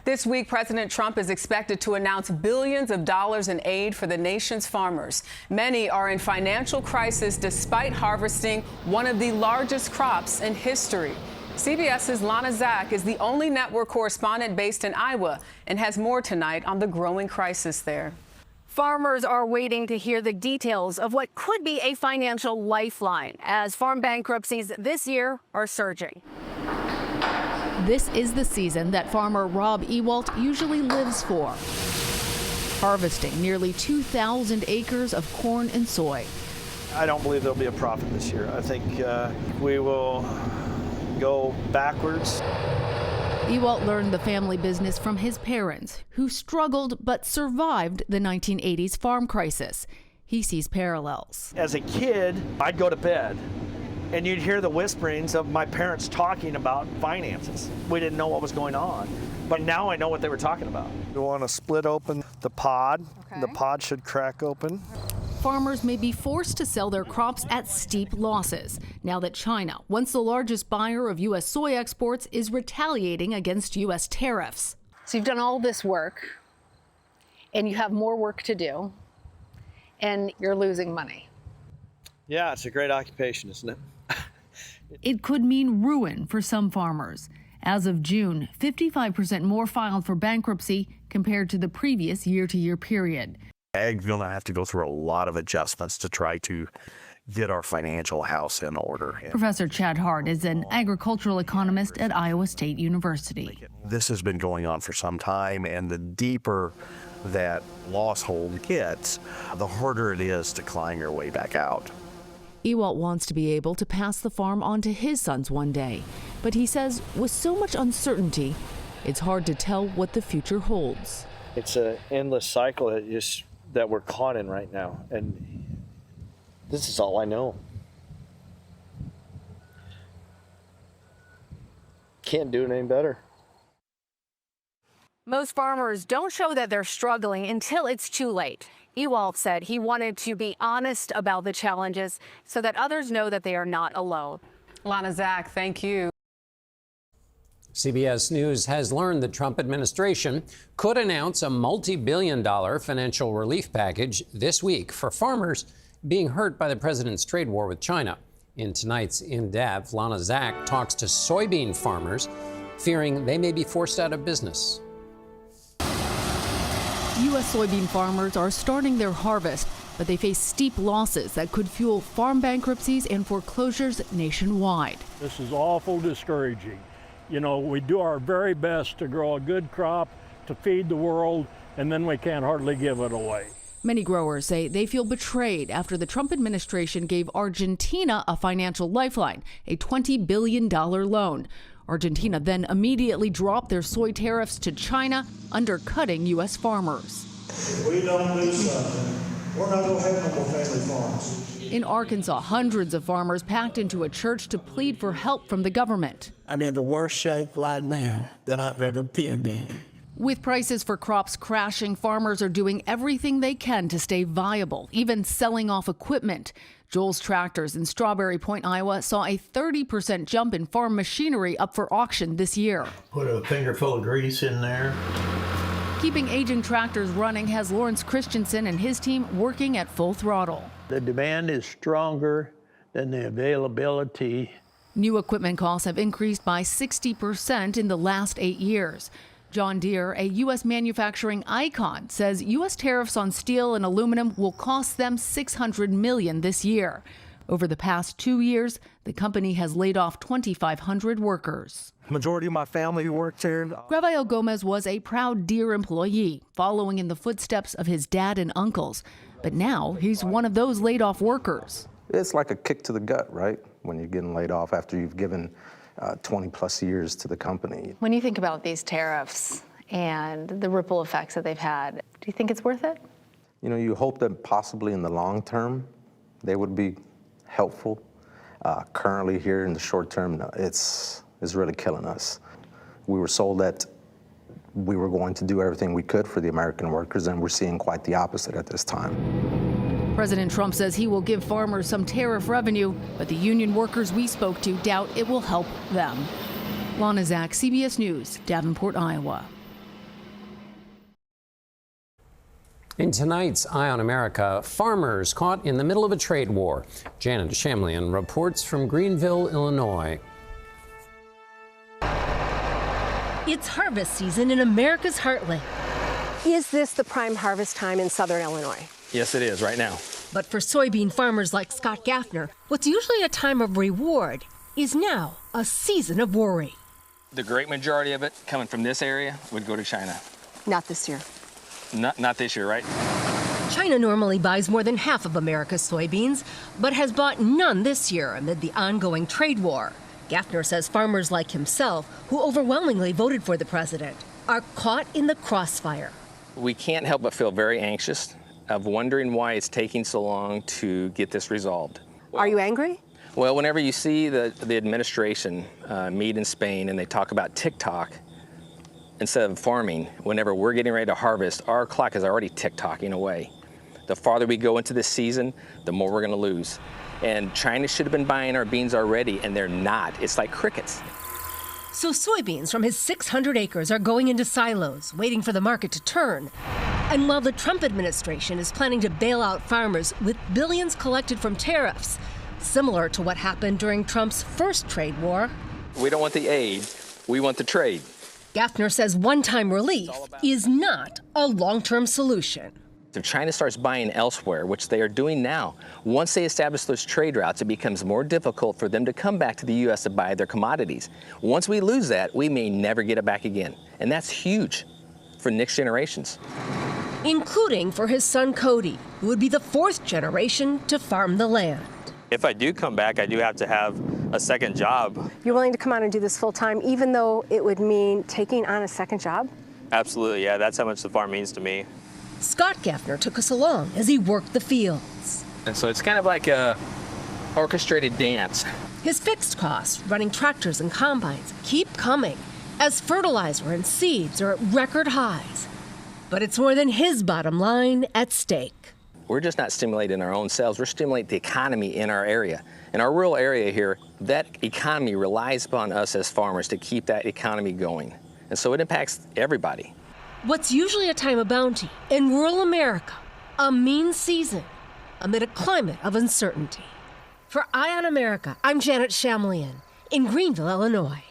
This week, President Trump is expected to announce billions of dollars in aid for the nation's farmers. Many are in financial crisis despite harvesting one of the largest crops in history. CBS's Lana Zak is the only network correspondent based in Iowa and has more tonight on the growing crisis there. Farmers are waiting to hear the details of what could be a financial lifeline as farm bankruptcies this year are surging. This is the season that farmer Rob Ewalt usually lives for, harvesting nearly 2,000 acres of corn and soy. I don't believe there'll be a profit this year. I think we will go backwards. Ewalt learned the family business from his parents, who struggled but survived the 1980s farm crisis. He sees parallels. As a kid, I'd go to bed, and you'd hear the whisperings of my parents talking about finances. We didn't know what was going on, but now I know what they were talking about. We want to split open the pod. Okay. The pod should crack open. Farmers may be forced to sell their crops at steep losses now that China, once the largest buyer of U.S. soy exports, is retaliating against U.S. tariffs. So you've done all this work, and you have more work to do, and you're losing money. Yeah, it's a great occupation, isn't it? It could mean ruin for some farmers. As of June, 55% more filed for bankruptcy compared to the previous year-to-year period. Ag's going to have to go through a lot of adjustments to try to get our financial house in order. Professor Chad Hart is an agricultural economist at Iowa State University. This has been going on for some time, and the deeper that loss hold gets, the harder it is to climb your way back out. Ewalt wants to be able to pass the farm on to his sons one day, but he says with so much uncertainty, it's hard to tell what the future holds. It's an endless cycle that we're caught in right now, and this is all I know. Can't do it any better. Most farmers don't show that they're struggling until it's too late. Ewalt said he wanted to be honest about the challenges so that others know that they are not alone. Lana Zak, thank you. CBS News has learned the Trump administration could announce a multi-billion-dollar financial relief package this week for farmers being hurt by the president's trade war with China. In tonight's In-Depth, Lana Zak talks to soybean farmers fearing they may be forced out of business. U.S. soybean farmers are starting their harvest, but they face steep losses that could fuel farm bankruptcies and foreclosures nationwide. This is awful discouraging. You know, we do our very best to grow a good crop to feed the world, and then we can't hardly give it away. Many growers say they feel betrayed after the Trump administration gave Argentina a financial lifeline, a $20 billion loan. Argentina then immediately dropped their soy tariffs to China, undercutting U.S. farmers. If we don't do something, we're not going to have no more family farms. In Arkansas, hundreds of farmers packed into a church to plead for help from the government. I'm in the worst shape right now that I've ever been in. With prices for crops crashing, farmers are doing everything they can to stay viable, even selling off equipment. Joel's Tractors in Strawberry Point, Iowa, saw a 30% jump in farm machinery up for auction this year. Put a fingerful of grease in there. Keeping aging tractors running has Lawrence Christensen and his team working at full throttle. The demand is stronger than the availability. New equipment costs have increased by 60% in the last 8 years. John Deere, a U.S. manufacturing icon, says U.S. tariffs on steel and aluminum will cost them $600 million this year. Over the past 2 years, the company has laid off 2,500 workers. Majority of my family works here. Rafael Gomez was a proud Deere employee, following in the footsteps of his dad and uncles. But now he's one of those laid-off workers. It's like a kick to the gut, right? When you're getting laid off after you've given 20-plus years to the company. When you think about these tariffs and the ripple effects that they've had, do you think it's worth it? You know, you hope that possibly in the long term, they would be helpful. Currently here in the short term, no, it's really killing us. We were sold that we were going to do everything we could for the American workers, and we're seeing quite the opposite at this time. President Trump says he will give farmers some tariff revenue, but the union workers we spoke to doubt it will help them. Lana Zak, CBS News, Davenport, Iowa. In tonight's Eye on America, farmers caught in the middle of a trade war. Janet Shamlian reports from Greenville, Illinois. It's harvest season in America's heartland. Is this the prime harvest time in southern Illinois? Yes, it is right now. But for soybean farmers like Scott Gaffner, what's usually a time of reward is now a season of worry. The great majority of it coming from this area would go to China. Not this year. Not this year, right? China normally buys more than half of America's soybeans, but has bought none this year amid the ongoing trade war. Gaffner says farmers like himself, who overwhelmingly voted for the president, are caught in the crossfire. We can't help but feel very anxious of wondering why it's taking so long to get this resolved. Are you angry? Well, whenever you see the administration meet in Spain and they talk about TikTok instead of farming, whenever we're getting ready to harvest, our clock is already tick-tocking away. The farther we go into this season, the more we're going to lose. And China should have been buying our beans already, and they're not. It's like crickets. So soybeans from his 600 acres are going into silos, waiting for the market to turn. And while the Trump administration is planning to bail out farmers with billions collected from tariffs, similar to what happened during Trump's first trade war, We don't want the aid, we want the trade. Gaffner says one-time relief is not a long-term solution. If China starts buying elsewhere, which they are doing now, once they establish those trade routes, it becomes more difficult for them to come back to the U.S. to buy their commodities. Once we lose that, we may never get it back again. And that's huge for next generations. Including for his son Cody, who would be the fourth generation to farm the land. If I do come back, I do have to have a second job. You're willing to come on and do this full time, even though it would mean taking on a second job? Absolutely, yeah, that's how much the farm means to me. Scott Gaffner took us along as he worked the fields. And so it's kind of like a orchestrated dance. His fixed costs, running tractors and combines, keep coming as fertilizer and seeds are at record highs. But it's more than his bottom line at stake. We're just not stimulating our own sales, we're stimulating the economy in our area. In our rural area here, that economy relies upon us as farmers to keep that economy going. And so it impacts everybody. What's usually a time of bounty in rural America, a mean season amid a climate of uncertainty. For Eye on America, I'm Janet Shamlian in Greenville, Illinois.